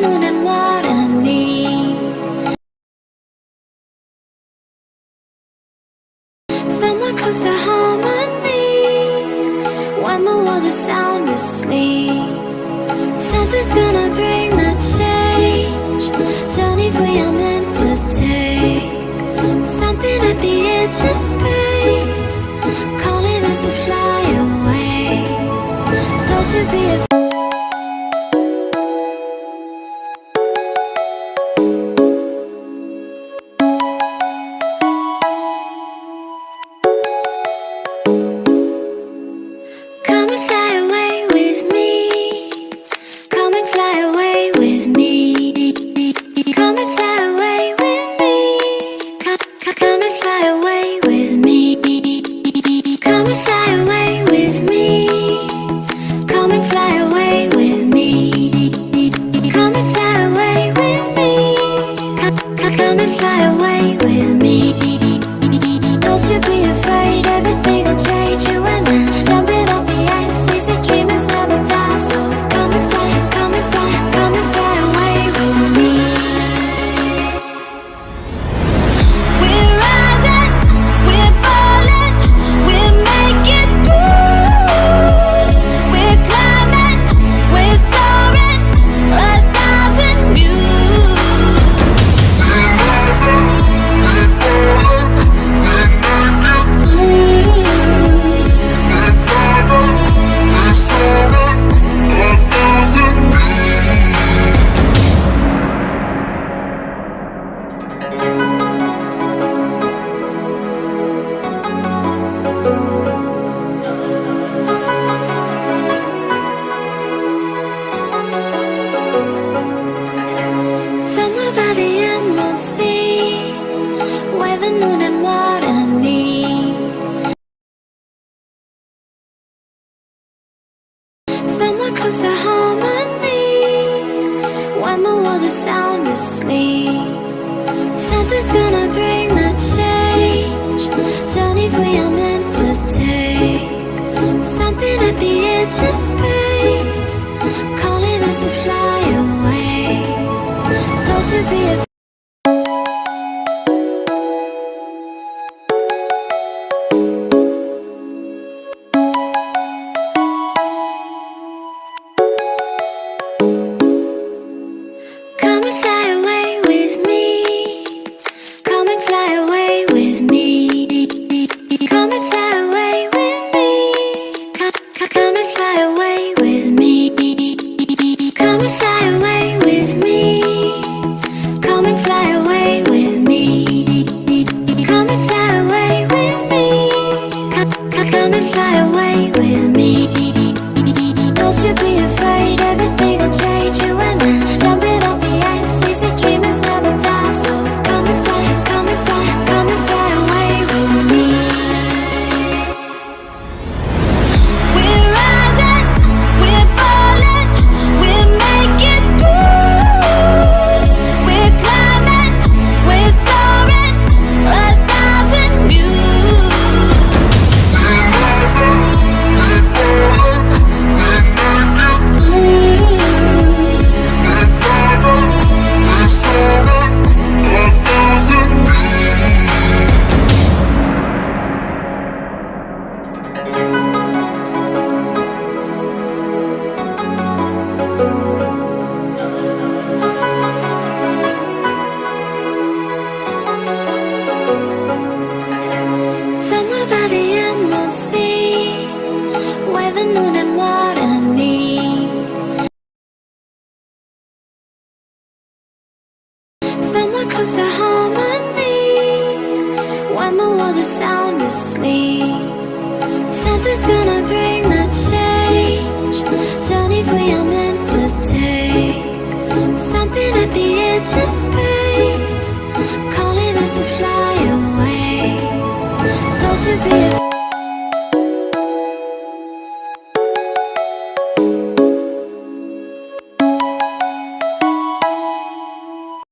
moon and water meet. Somewhere close to harmony, when the world is sound asleep. Something's gonna bring the change, journeys we are meant to take. Something at the edge of space, calling us to fly away. Don't you be afraid. Come and fly away with me. Come and fly away with me. Come and fly away with me. Come and fly away with me. Come and fly away with me. Come and fly away with me. Come and fly away with me. Come and fly away with me. Don't you be afraid, everything will change. You and I, jumping off the ice. They say dreamers never die, so come and fly, come and fly, come and fly away with me. We're rising, we're falling, we're making through. We're climbing, we're soaring, 1,000 views. We're rising, we're falling, we're making through. We're climbing, we're soaring, 1,000 views. Somewhere by the emerald sea, where the moon and water meet. Somewhere close to harmony, when the world is sound asleep. Something's gonna bring the change, journeys we are meant to take. Something at the edge of space, calling us to fly away. Don't you be afraid. Come and fly away with me. Come and fly away with me. Come and fly away with me. Come and fly away with me. Come and fly away with me. Come and fly away with me. Come and fly away with me. Come and fly away with me. Don't you be afraid, everything will change. You and I, jumping off the ice. They say dreamers never die, so come and fly, come and fly, come and fly away with me. We're rising, we're falling, we're making through. We're climbing, we're soaring, 1,000 views. We're rising, we're falling, we're making through. We're climbing, we're soaring, 1,000 views. Somewhere by the emerald sea, where the moon and water meet. Somewhere close to harmony, when the world is sound asleep. Something's gonna bring the change, journeys we are meant to take. Something at the edge of space, calling us to fly away. Don't you be afraid.